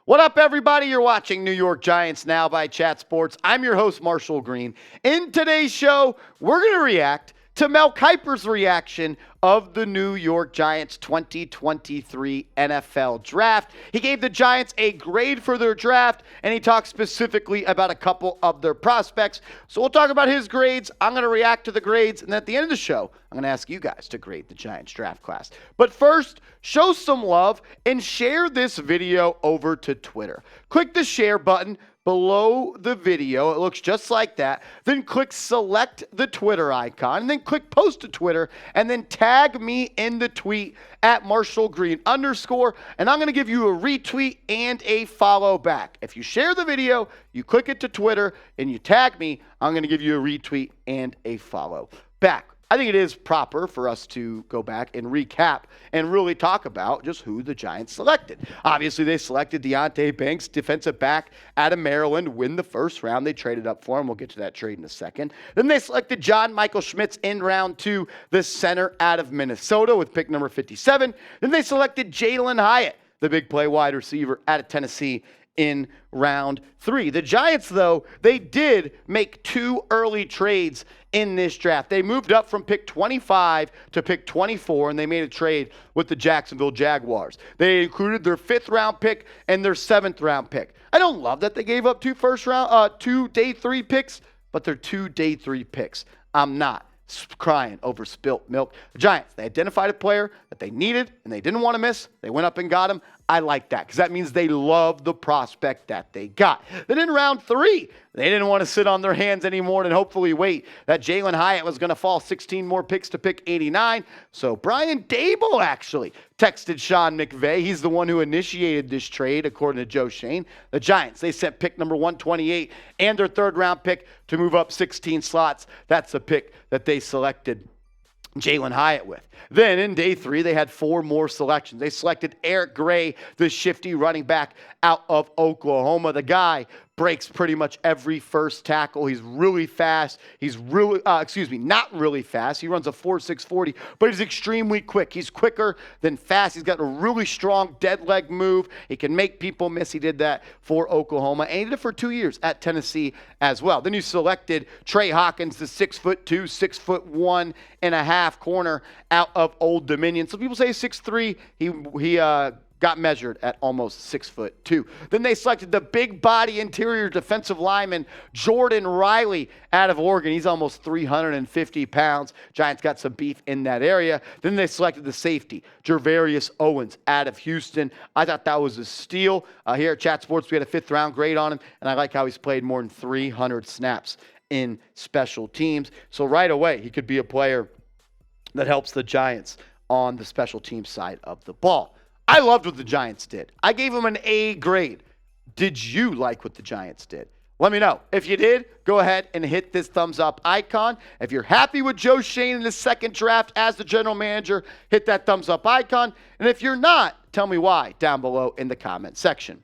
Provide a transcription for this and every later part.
What up, everybody? You're watching New York Giants Now by Chat Sports. I'm your host, Marshall Green. In today's show, we're going to react to Mel Kiper's reaction of the New York Giants 2023 NFL Draft. He gave the Giants a grade for their draft, and he talked specifically about a couple of their prospects. So we'll talk about his grades. I'm going to react to the grades, and at the end of the show, I'm going to ask you guys to grade the Giants draft class. But first, show some love and share this video over to Twitter. Click the share button below the video. It looks just like that. Then click select the Twitter icon, and then click post to Twitter, and then tag me in the tweet at @MarshallGreen_, and I'm going to give you a retweet and a follow back. If you share the video, you click it to Twitter, and you tag me, I'm going to give you a retweet and a follow back. I think it is proper for us to go back and recap and really talk about just who the Giants selected. Obviously, they selected Deonte Banks, defensive back out of Maryland, win the first round. They traded up for him. We'll get to that trade in a second. Then they selected John Michael Schmitz in round 2, the center out of Minnesota with pick number 57. Then they selected Jalin Hyatt, the big play wide receiver out of Tennessee, in round 3. The Giants, though, they did make 2 early trades in this draft. They moved up from pick 25 to pick 24, and they made a trade with the Jacksonville Jaguars. They included their 5th round pick and their 7th round pick. I don't love that they gave up 2 day 3 picks, but they're 2 day 3 picks. I'm not crying over spilt milk. The Giants, they identified a player that they needed and they didn't want to miss. They went up and got him. I like that because that means they love the prospect that they got. Then in round 3, they didn't want to sit on their hands anymore and hopefully wait. That Jalin Hyatt was going to fall 16 more picks to pick 89. So Brian Dable actually texted Sean McVay. He's the one who initiated this trade, according to Joe Shane. The Giants, they sent pick number 128 and their 3rd round pick to move up 16 slots. That's the pick that they selected Jalin Hyatt with. Then in day 3, they had 4 more selections. They selected Eric Gray, the shifty running back out of Oklahoma. The guy breaks pretty much every first tackle. He's really fast. He's really, not really fast. He runs a 4.6 40, but he's extremely quick. He's quicker than fast. He's got a really strong dead leg move. He can make people miss. He did that for Oklahoma, and he did it for 2 years at Tennessee as well. Then you selected Trey Hawkins, the 6'2", 6'1.5" corner out of Old Dominion. Some people say 6'3". He got measured at almost 6'2". Then they selected the big body interior defensive lineman Jordan Riley out of Oregon. He's almost 350 pounds. Giants got some beef in that area. Then they selected the safety Jervarius Owens out of Houston. I thought that was a steal. Here at Chat Sports, we had a 5th round grade on him, and I like how he's played more than 300 snaps in special teams. So right away, he could be a player that helps the Giants on the special team side of the ball. I loved what the Giants did. I gave them an A grade. Did you like what the Giants did? Let me know. If you did, go ahead and hit this thumbs up icon. If you're happy with Joe Shane in his 2nd draft as the general manager, hit that thumbs up icon. And if you're not, tell me why down below in the comment section.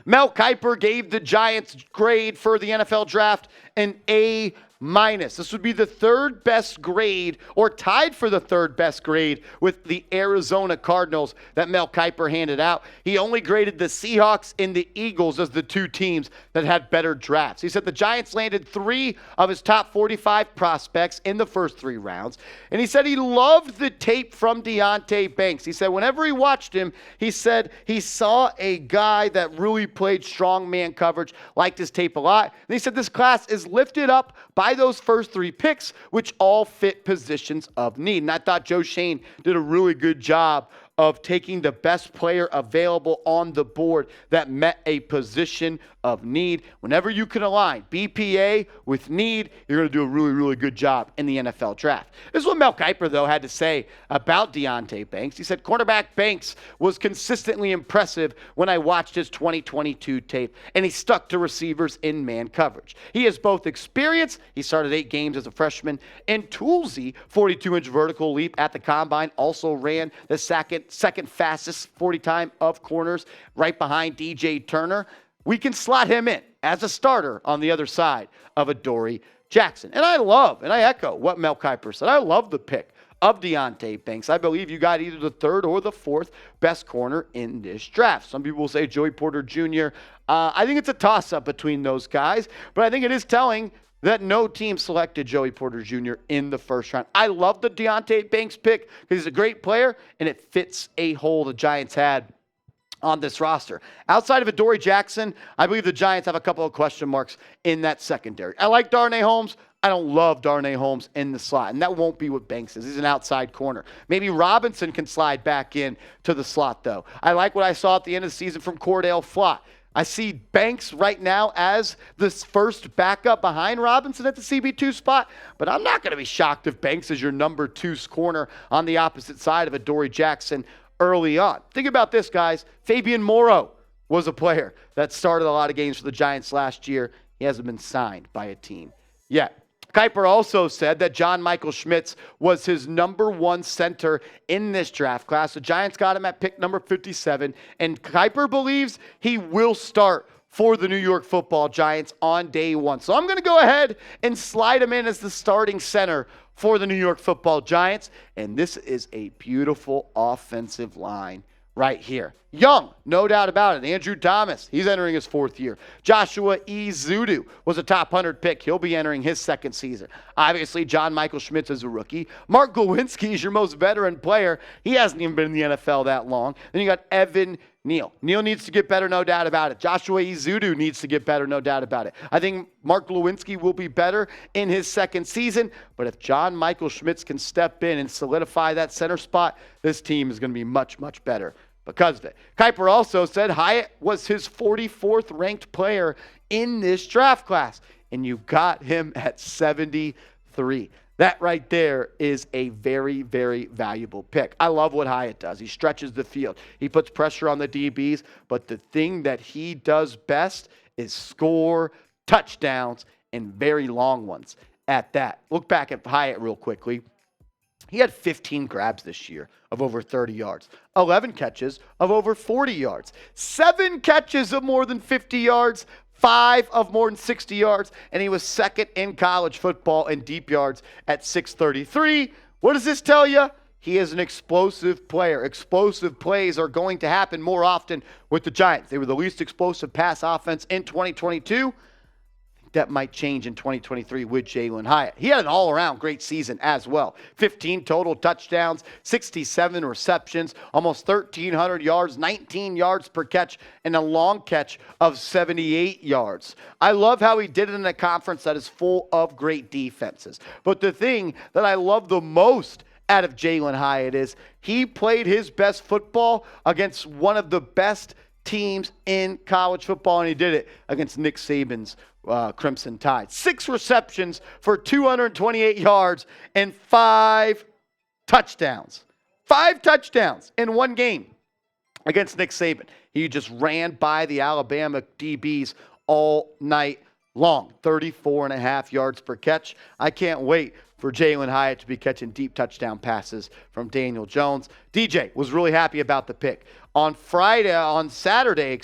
Mel Kiper gave the Giants grade for the NFL draft an A-. This would be the 3rd best grade, or tied for the 3rd best grade with the Arizona Cardinals that Mel Kiper handed out. He only graded the Seahawks and the Eagles as the 2 teams that had better drafts. He said the Giants landed 3 of his top 45 prospects in the first 3 rounds. And he said he loved the tape from Deonte Banks. He said whenever he watched him, he said he saw a guy that really played strong man coverage, liked his tape a lot. And he said this class is lifted up by those first 3 picks, which all fit positions of need. And I thought Joe Shane did a really good job of taking the best player available on the board that met a position of need. Whenever you can align BPA with need, you're going to do a really, really good job in the NFL draft. This is what Mel Kiper, though, had to say about Deonte Banks. He said, cornerback Banks was consistently impressive when I watched his 2022 tape, and he stuck to receivers in man coverage. He has both experience, he started 8 games as a freshman, and toolsy 42-inch vertical leap at the combine, also ran the second fastest 40 time of corners right behind DJ Turner. We can slot him in as a starter on the other side of Adoree Jackson. And I love, and I echo what Mel Kiper said. I love the pick of Deonte Banks. I believe you got either the third or the fourth best corner in this draft. Some people will say Joey Porter Jr. I think it's a toss-up between those guys, but I think it is telling that no team selected Joey Porter Jr. in the first round. I love the Deonte Banks pick because he's a great player, and it fits a hole the Giants had on this roster. Outside of Adoree Jackson, I believe the Giants have a couple of question marks in that secondary. I like Darnay Holmes. I don't love Darnay Holmes in the slot, and that won't be what Banks is. He's an outside corner. Maybe Robinson can slide back in to the slot, though. I like what I saw at the end of the season from Cordell Flott. I see Banks right now as the first backup behind Robinson at the CB2 spot, but I'm not going to be shocked if Banks is your number 2 corner on the opposite side of Adoree Jackson early on. Think about this, guys. Fabian Morrow was a player that started a lot of games for the Giants last year. He hasn't been signed by a team yet. Kiper also said that John Michael Schmitz was his number 1 center in this draft class. The Giants got him at pick number 57, and Kiper believes he will start for the New York Football Giants on day 1. So I'm going to go ahead and slide him in as the starting center for the New York Football Giants, and this is a beautiful offensive line right here. Young, no doubt about it. Andrew Thomas, he's entering his 4th year. Joshua Ezeudu was a top 100 pick. He'll be entering his 2nd season. Obviously, John Michael Schmitz is a rookie. Mark Glowinski is your most veteran player. He hasn't even been in the NFL that long. Then you got Evan Neal. Neal needs to get better, no doubt about it. Joshua Ezeudu needs to get better, no doubt about it. I think Mark Glowinski will be better in his 2nd season, but if John Michael Schmitz can step in and solidify that center spot, this team is going to be much, much better because of it. Kiper also said Hyatt was his 44th ranked player in this draft class, and you got him at 73. That right there is a very, very valuable pick. I love what Hyatt does. He stretches the field. He puts pressure on the DBs, but the thing that he does best is score touchdowns and very long ones at that. Look back at Hyatt real quickly. He had 15 grabs this year of over 30 yards, 11 catches of over 40 yards, 7 catches of more than 50 yards, 5 of more than 60 yards, and he was 2nd in college football in deep yards at 633. What does this tell you? He is an explosive player. Explosive plays are going to happen more often with the Giants. They were the least explosive pass offense in 2022. That might change in 2023 with Jalin Hyatt. He had an all-around great season as well. 15 total touchdowns, 67 receptions, almost 1,300 yards, 19 yards per catch, and a long catch of 78 yards. I love how he did it in a conference that is full of great defenses. But the thing that I love the most out of Jalin Hyatt is he played his best football against one of the best teams in college football, and he did it against Nick Saban's Crimson Tide. 6 receptions for 228 yards and 5 touchdowns. 5 touchdowns in one game against Nick Saban. He just ran by the Alabama DBs all night long. 34.5 yards per catch. I can't wait for Jalin Hyatt to be catching deep touchdown passes from Daniel Jones. DJ was really happy about the pick. On Saturday,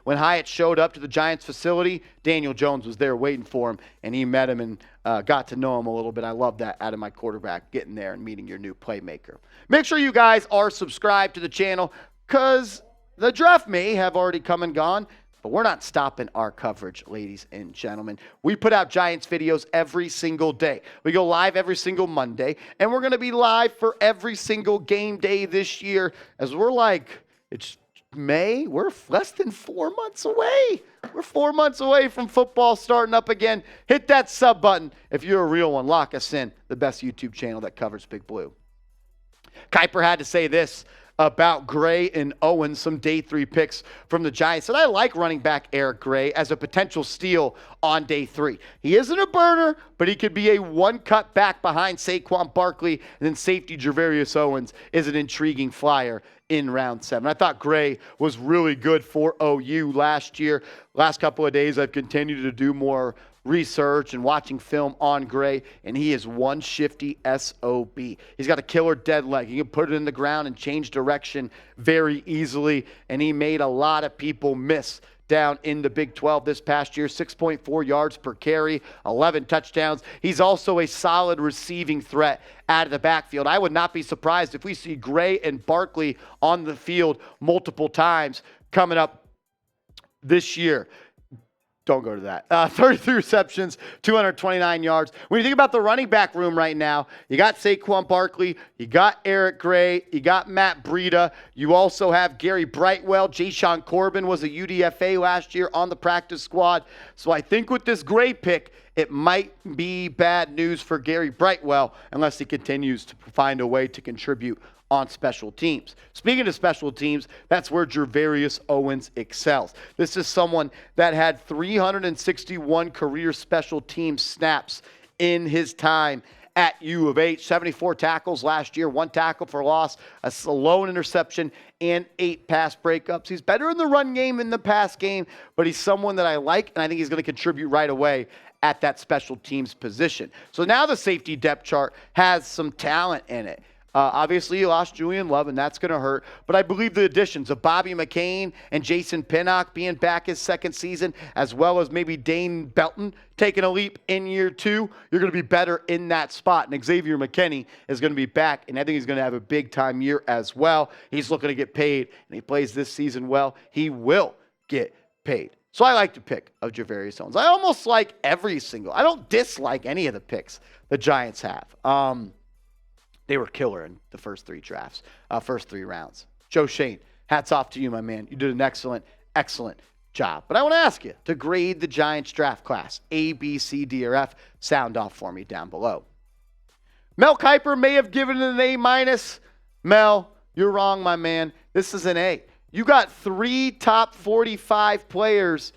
when Hyatt showed up to the Giants facility, Daniel Jones was there waiting for him, and he met him and got to know him a little bit. I love that out of my quarterback, getting there and meeting your new playmaker. Make sure you guys are subscribed to the channel because the draft may have already come and gone, but we're not stopping our coverage, ladies and gentlemen. We put out Giants videos every single day. We go live every single Monday, and we're going to be live for every single game day this year as it's May. We're less than 4 months away. We're 4 months away from football starting up again. Hit that sub button if you're a real one. Lock us in, the best YouTube channel that covers Big Blue. Kiper had to say this about Gray and Owens, some day 3 picks from the Giants. And I like running back Eric Gray as a potential steal on day 3. He isn't a burner, but he could be a one-cut back behind Saquon Barkley. And then safety Gervarius Owens is an intriguing flyer in round 7. I thought Gray was really good for OU last year. Last couple of days, I've continued to do more research and watching film on Gray, and he is one shifty SOB. He's got a killer dead leg. He can put it in the ground and change direction very easily, and he made a lot of people miss down in the Big 12 this past year, 6.4 yards per carry, 11 touchdowns. He's also a solid receiving threat out of the backfield. I would not be surprised if we see Gray and Barkley on the field multiple times coming up this year. Don't go to that. 33 receptions, 229 yards. When you think about the running back room right now, you got Saquon Barkley, you got Eric Gray, you got Matt Breida. You also have Gary Brightwell. Jashaun Corbin was a UDFA last year on the practice squad. So I think with this Gray pick, it might be bad news for Gary Brightwell unless he continues to find a way to contribute on special teams. Speaking of special teams, that's where Gervarius Owens excels. This is someone that had 361 career special team snaps in his time at U of H. 74 tackles last year, 1 tackle for loss, a lone interception, and 8 pass breakups. He's better in the run game than the pass game, but he's someone that I like, and I think he's going to contribute right away at that special teams position. So now the safety depth chart has some talent in it. Obviously, you lost Julian Love, and that's going to hurt. But I believe the additions of Bobby McCain and Jason Pinnock being back his second season, as well as maybe Dane Belton taking a leap in year 2, you're going to be better in that spot. And Xavier McKinney is going to be back, and I think he's going to have a big-time year as well. He's looking to get paid, and he plays this season well. He will get paid. So I like the pick of Gervarius Owens. I almost like every single. I don't dislike any of the picks the Giants have. They were killer in the first 3 drafts, first 3 rounds. Joe Shane, hats off to you, my man. You did an excellent, excellent job. But I want to ask you to grade the Giants draft class, A, B, C, D, or F. Sound off for me down below. Mel Kiper may have given it an A-. Mel, you're wrong, my man. This is an A. You got 3 top 45 players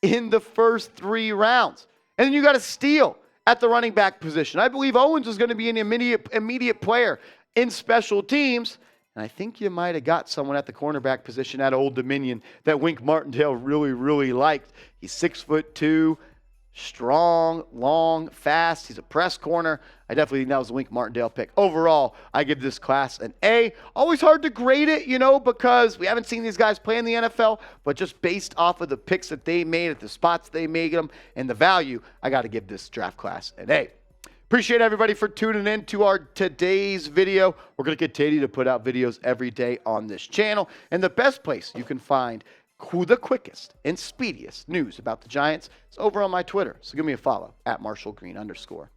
in the first 3 rounds. And then you got a steal at the running back position. I believe Owens is going to be an immediate player in special teams. And I think you might have got someone at the cornerback position at Old Dominion that Wink Martindale really, really liked. He's 6'2", strong, long, fast. He's a press corner. I definitely think that was a Wink Martindale pick. Overall, I give this class an A. Always hard to grade it, because we haven't seen these guys play in the NFL, but just based off of the picks that they made at the spots they made them and the value, I got to give this draft class an A. Appreciate everybody for tuning in to our today's video. We're going to continue to put out videos every day on this channel. And the best place you can find the quickest and speediest news about the Giants is over on my Twitter. So give me a follow at @MarshallGreen_.